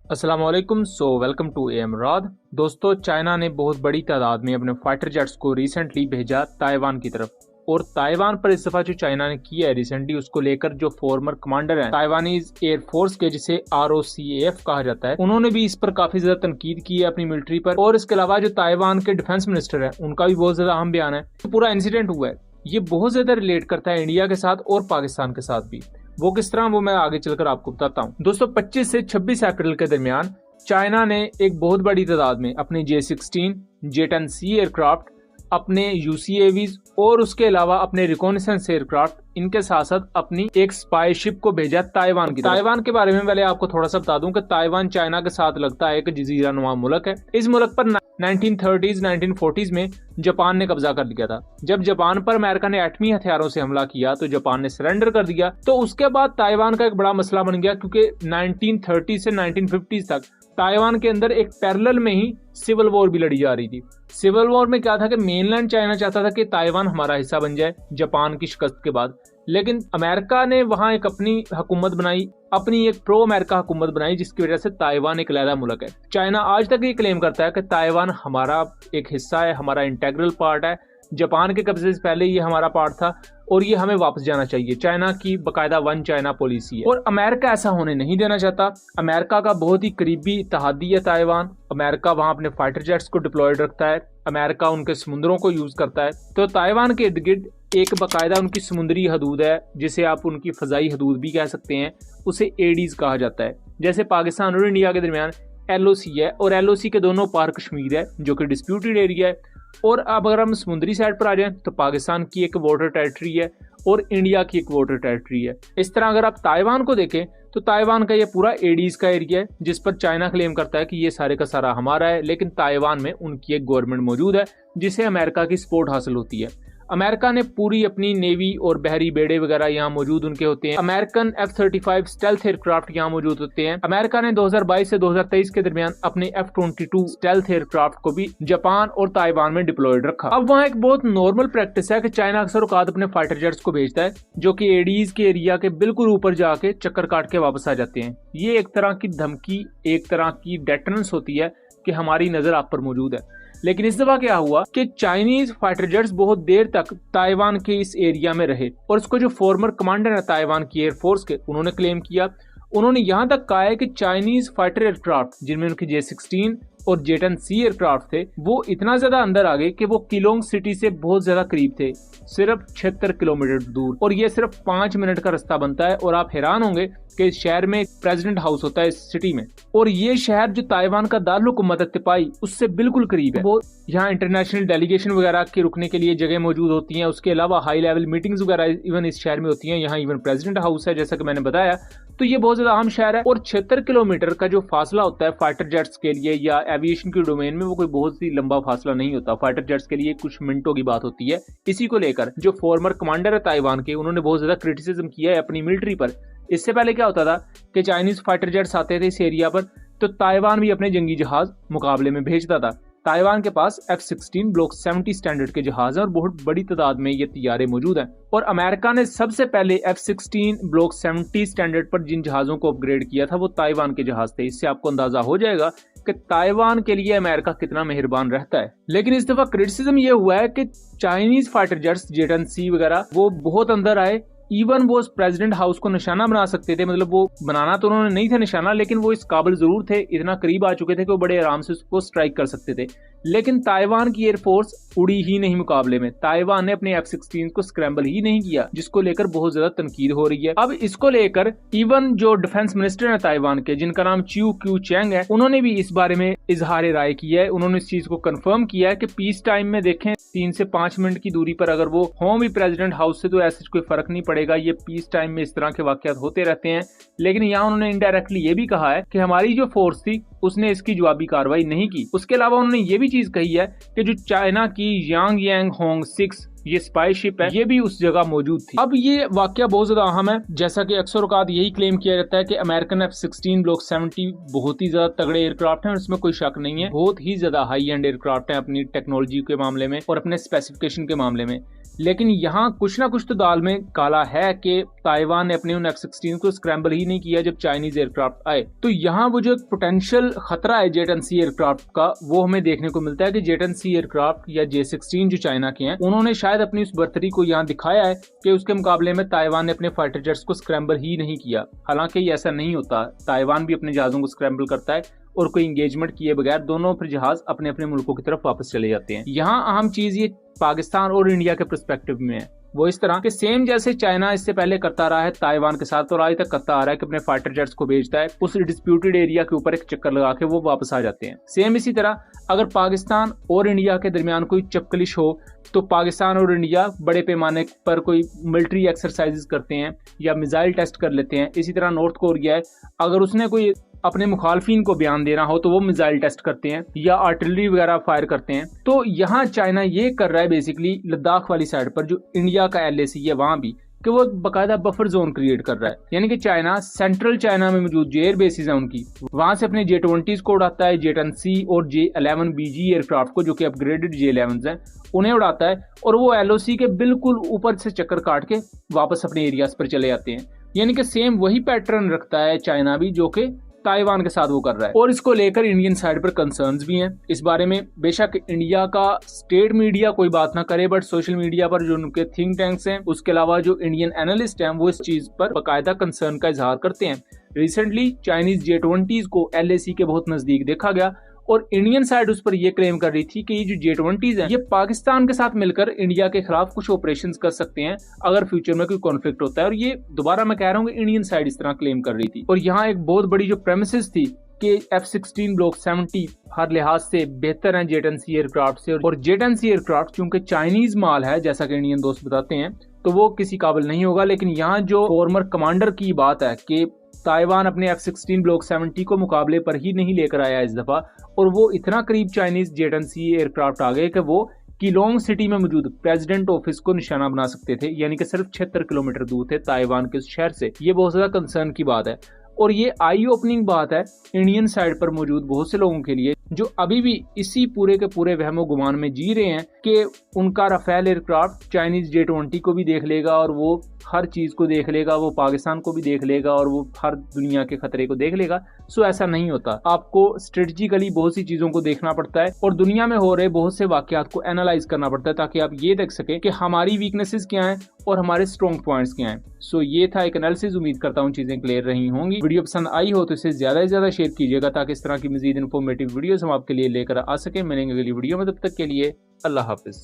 अस्सलाम वालेकुम। Welcome to M Raad. दोस्तों, चाइना ने बहुत बड़ी तादाद में अपने फाइटर जेट्स को रिसेंटली भेजा ताइवान की तरफ। और ताइवान पर इस दफा जो चाइना ने किया है रिसेंटली, उसको लेकर जो फॉर्मर कमांडर है ताइवानीज एयरफोर्स के, जिसे ROCAF कहा जाता है, उन्होंने भी इस पर काफी ज्यादा तनकीद की है अपनी मिलिट्री पर। और इसके अलावा जो ताइवान के डिफेंस मिनिस्टर है, उनका भी बहुत ज्यादा अहम बयान है। पूरा इंसिडेंट हुआ है, ये बहुत ज्यादा रिलेट करता है इंडिया के साथ और पाकिस्तान के साथ भी। वो किस तरह, वो मैं आगे चलकर आपको बताता हूँ। दोस्तों, 25 से 26 अप्रैल के दरमियान चाइना ने एक बहुत बड़ी तादाद में अपने J-16, J-10C एयरक्राफ्ट, अपने UCAVs और उसके अलावा अपने रिकॉनेसेंस एयरक्राफ्ट, इनके साथ साथ अपनी एक स्पाई शिप को भेजा ताइवान की। ताइवान के बारे में पहले आपको थोड़ा सा बता दूं कि ताइवान चाइना के साथ लगता है एक जजीरा नुमा मुल्क है। इस मुल्क पर 1930s 1940s में जापान ने कब्जा कर लिया था। जब जापान पर अमेरिका ने एटमी हथियारों से हमला किया तो जापान ने सरेंडर कर दिया। तो उसके बाद ताइवान का एक बड़ा मसला बन गया, क्योंकि 1930 से 1950 तक ताइवान के अंदर एक पैरेलल में ही सिविल वॉर भी लड़ी जा रही थी। सिविल वॉर में क्या था कि मेनलैंड चाइना चाहता था कि ताइवान हमारा हिस्सा बन जाए जापान की शिकस्त के बाद, लेकिन अमेरिका ने वहां एक अपनी हुकूमत बनाई, अपनी एक प्रो अमेरिका हुकूमत बनाई, जिसकी वजह से ताइवान एक अलग मुल्क है। चाइना आज तक ये क्लेम करता है कि ताइवान हमारा एक हिस्सा है, हमारा इंटेग्रल पार्ट है। जापान के कब्जे से पहले ये हमारा पार्ट था और ये हमें वापस जाना चाहिए। चाइना की बकायदा वन चाइना पॉलिसी है और अमेरिका ऐसा होने नहीं देना चाहता। अमेरिका का बहुत ही करीबी इत्तेहादी है ताइवान। अमेरिका वहां अपने फाइटर जेट्स को डिप्लॉयड रखता है, अमेरिका उनके समुद्रों को यूज करता है। तो ताइवान के इर्द गिर्द एक बकायदा उनकी समुद्री हदूद है, जिसे आप उनकी फजाई हदूद भी कह सकते हैं। उसे एडीज कहा जाता है। जैसे पाकिस्तान और इंडिया के दरमियान LOC है और LOC के दोनों पार कश्मीर है, जो कि डिस्प्यूटेड एरिया है। और अब अगर हम समुद्री साइड पर आ जाएं तो पाकिस्तान की एक वाटर टेरिटरी है और इंडिया की एक वाटर टेरिटरी है। इस तरह अगर आप ताइवान को देखें तो ताइवान का ये पूरा एडीज का एरिया है, जिस पर चाइना क्लेम करता है कि ये सारे का सारा हमारा है, लेकिन ताइवान में उनकी एक गवर्नमेंट मौजूद है जिसे अमेरिका की सपोर्ट हासिल होती है। अमेरिका ने पूरी अपनी नेवी और बहरी बेड़े वगैरह यहाँ मौजूद उनके होते हैं। अमेरिकन F-35 स्टेल्थ एयरक्राफ्ट यहाँ मौजूद होते हैं। अमेरिका ने 2022 से 2023 के दरमियान अपने F-22 स्टेल्थ एयरक्राफ्ट को भी जापान और ताइवान में डिप्लॉयड रखा। अब वहाँ एक बहुत नॉर्मल प्रैक्टिस है कि चाइना अक्सर औकात अपने फाइटर जेट्स को भेजता है, जो कि एडीज के एरिया के बिल्कुल ऊपर जाके चक्कर काट के वापस आ जाते हैं। ये एक तरह की धमकी, एक तरह की डेटरेंस होती है कि हमारी नजर आप पर मौजूद है। लेकिन इस दफा क्या हुआ कि चाइनीज फाइटर जेट्स बहुत देर तक ताइवान के इस एरिया में रहे और इसको जो फॉर्मर कमांडर है ताइवान की एयरफोर्स के, उन्होंने क्लेम किया। उन्होंने यहां तक कहा है कि चाइनीज फाइटर एयरक्राफ्ट, जिनमें उनके J-16 और J-10C एयरक्राफ्ट थे, वो इतना ज्यादा अंदर आ गए कि वो किलोंग सिटी से बहुत ज्यादा करीब थे, सिर्फ 76 किलोमीटर दूर। और ये सिर्फ 5 मिनट का रास्ता बनता है। और आप हैरान होंगे कि इस शहर में प्रेसिडेंट हाउस होता है इस सिटी में, और ये शहर जो ताइवान का दारुल हुकूमत है तिपाई, उससे बिल्कुल करीब है। वो यहाँ इंटरनेशनल डेलीगेशन वगैरह के रुकने के लिए जगह मौजूद होती हैं। उसके अलावा हाई लेवल मीटिंग्स वगैरह इवन इस शहर में होती हैं। यहाँ इवन प्रेसिडेंट हाउस है, जैसा कि मैंने बताया। तो ये बहुत ज्यादा अहम शहर है। और 76 किलोमीटर का जो फासला होता है फाइटर जेट्स के लिए या एविएशन की डोमेन में, वो कोई बहुत ही लंबा फासला नहीं होता। फाइटर जेट्स के लिए कुछ मिनटों की बात होती है। इसी को लेकर जो फॉर्मर कमांडर है ताइवान के, उन्होंने बहुत ज्यादा क्रिटिसिज्म किया है अपनी मिलिट्री पर। इससे पहले क्या होता था कि चाइनीज फाइटर जेट्स आते थे इस एरिया पर, तो ताइवान भी अपने जंगी जहाज मुकाबले में भेजता था। ताइवान के पास F-16 ब्लॉक 70 स्टैंडर्ड के जहाज हैं और बहुत बड़ी तादाद में ये तैयारे मौजूद हैं। और अमेरिका ने सबसे पहले F-16 ब्लॉक 70 स्टैंडर्ड पर जिन जहाजों को अपग्रेड किया था, वो ताइवान के जहाज थे। इससे आपको अंदाजा हो जाएगा कि ताइवान के लिए अमेरिका कितना मेहरबान रहता है। लेकिन इस दफा क्रिटिसिज्म ये हुआ है कि चाइनीज फाइटर जेट्स J-10C वगैरह वो बहुत अंदर आए। इवन वो प्रेसिडेंट हाउस को निशाना बना सकते थे, मतलब वो बनाना तो उन्होंने नहीं था निशाना, लेकिन वो इस काबिल जरूर थे, इतना करीब आ चुके थे कि वो बड़े आराम से उसको स्ट्राइक कर सकते थे। लेकिन ताइवान की एयरफोर्स उड़ी ही नहीं मुकाबले में। ताइवान ने अपने F-16 को स्क्रैम्बल ही नहीं किया, जिसको लेकर बहुत ज्यादा तनकीद हो रही है। अब इसको लेकर इवन जो डिफेंस मिनिस्टर है ताइवान के, जिनका नाम च्यू क्यू चैंग है, उन्होंने भी इस बारे में इजहार राय किया है। उन्होंने इस चीज को कंफर्म किया है कि पीस टाइम में देखें 3 से 5 मिनट की दूरी पर अगर वो हों भी प्रेसिडेंट हाउस से, तो ऐसे कोई फर्क नहीं पड़ेगा। ये पीस टाइम में इस तरह के वाकयात होते रहते हैं। लेकिन यहाँ उन्होंने इनडायरेक्टली ये भी कहा है कि हमारी जो फोर्स थी उसने इसकी जवाबी कार्रवाई नहीं की। उसके अलावा उन्होंने ये भी चीज कही है कि जो चाइना की यांग यांग होंग 6 ये स्पाई शिप है, ये भी उस जगह मौजूद थी। अब ये वाकया बहुत ज्यादा अहम है, जैसा कि अक्सर औकात यही क्लेम किया जाता है कि अमेरिकन F-16 ब्लॉक 70 बहुत ही ज्यादा तगड़े एयरक्राफ्ट हैं और इसमें कोई शक नहीं है, बहुत ही ज्यादा हाई एंड एयरक्राफ्ट हैं अपनी टेक्नोलॉजी के मामले में और अपने स्पेसिफिकेशन के मामले में। लेकिन यहाँ कुछ ना कुछ तो दाल में काला है कि ताइवान ने अपने उन F-16 को स्क्रैम्बल ही नहीं किया जब चाइनीज एयरक्राफ्ट आए। तो यहाँ वो जो एक पोटेंशियल खतरा है J-10C एयरक्राफ्ट का, वो हमें देखने को मिलता है कि J-10C एयरक्राफ्ट या J-16 जो चाइना के हैं, उन्होंने शायद अपनी उस बर्तरी को यहाँ दिखाया है कि उसके मुकाबले में ताइवान ने अपने फाइटर जेट्स को स्क्रैम्बल ही नहीं किया। हालांकि ये ऐसा नहीं होता, ताइवान भी अपने जहाजों को स्क्रैम्बल करता है और कोई इंगेजमेंट किए बगैर दोनों फिर जहाज अपने अपने मुल्कों की तरफ वापस चले जाते हैं। यहाँ अहम चीज ये पाकिस्तान और इंडिया के पर्सपेक्टिव में है, वो इस तरह कि सेम जैसे चाइना इससे पहले करता रहा है ताइवान के साथ और आज तक करता आ रहा है कि अपने फाइटर जेट्स को भेजता है, उस डिस्प्यूटेड एरिया के ऊपर एक चक्कर लगा के वो वापस आ जाते हैं। सेम इसी तरह अगर पाकिस्तान और इंडिया के दरमियान कोई चपकलिश हो तो पाकिस्तान और इंडिया बड़े पैमाने पर कोई मिलिट्री एक्सरसाइजेस करते हैं या मिसाइल टेस्ट कर लेते हैं। इसी तरह नॉर्थ कोरिया है, अगर उसने कोई अपने मुखालफिन को बयान देना हो तो वो मिसाइल टेस्ट करते हैं या आर्टिलरी वगैरह फायर करते हैं। तो यहाँ चाइना ये कर रहा है बेसिकली लद्दाख वाली साइड पर जो इंडिया का LAC है वहां भी, कि वो बकायदा बफर जोन क्रिएट कर रहा है। यानी कि चाइना सेंट्रल चाइना में मौजूद जो एयर बेसिस है उनकी, वहां से अपने J-20s को उड़ाता है, J-10C और J-11BG एयरक्राफ्ट को जो कि अपग्रेडेड J-11s हैं उन्हें उड़ाता है और वो LOC के बिल्कुल ऊपर से चक्कर काट के वापस अपने एरियाज पर चले जाते हैं। यानी कि सेम वही पैटर्न रखता है चाइना भी जो कि ताइवान के साथ वो कर रहा है। और इसको लेकर इंडियन साइड पर कंसर्न्स भी हैं। इस बारे में बेशक इंडिया का स्टेट मीडिया कोई बात ना करे, बट सोशल मीडिया पर जो उनके थिंक टैंक्स हैं, उसके अलावा जो इंडियन एनालिस्ट हैं, वो इस चीज पर बाकायदा कंसर्न का इजहार करते हैं। रिसेंटली चाइनीज J-20s को LAC के बहुत नजदीक देखा गया और इंडियन साइड उस पर यह क्लेम कर रही थी कि ये जो J-20s हैं ये पाकिस्तान के साथ मिलकर इंडिया के खिलाफ कुछ ऑपरेशंस कर सकते हैं अगर फ्यूचर में कोई कॉन्फ्लिक्ट होता है। और ये दोबारा मैं कह रहा हूँ कि इंडियन साइड इस तरह क्लेम कर रही थी। और यहाँ एक बहुत बड़ी जो प्रेमिसेस थी कि F-16 ब्लॉक 70 हर लिहाज से बेहतर है J-10C एयरक्राफ्ट से, और J-10C एयरक्राफ्ट चूंकि चाइनीज माल है जैसा कि इंडियन दोस्त बताते हैं तो वो किसी काबिल नहीं होगा। लेकिन यहाँ जो फॉर्मर कमांडर की बात है कि ताइवान अपने F-16 ब्लॉक 70 को मुकाबले पर ही नहीं लेकर आया इस दफा, और वो इतना करीब चाइनीज J-10C एयरक्राफ्ट आ गए कि वो किलोंग सिटी में मौजूद प्रेसिडेंट ऑफिस को निशाना बना सकते थे, यानी कि सिर्फ 76 किलोमीटर दूर थे ताइवान के उस शहर से। ये बहुत ज्यादा कंसर्न की बात है और ये आई ओपनिंग बात है इंडियन साइड पर मौजूद बहुत से लोगों के लिए जो अभी भी इसी पूरे के पूरे वहमो गुमान में जी रहे हैं कि उनका राफेल एयरक्राफ्ट चाइनीज J-20 को भी देख लेगा और वो हर चीज को देख लेगा, वो पाकिस्तान को भी देख लेगा और वो हर दुनिया के खतरे को देख लेगा। सो ऐसा नहीं होता, आपको स्ट्रेटेजिकली बहुत सी चीजों को देखना पड़ता है और दुनिया में हो रहे बहुत से वाकयात को एनालाइज करना पड़ता है ताकि आप ये देख सके कि हमारी वीकनेसेस क्या हैं और हमारे स्ट्रॉन्ग पॉइंट्स क्या हैं। सो ये था एक एनालिसिस, उम्मीद करता हूँ चीजें क्लियर रही होंगी। वीडियो पसंद आई हो तो इसे ज्यादा से ज्यादा शेयर कीजिएगा ताकि इस तरह की मजीद इन्फॉर्मेटिव वीडियोस हम आपके लिए लेकर आ सके। मिलेंगे अगली वीडियो में, तब तक के लिए अल्लाह हाफिज।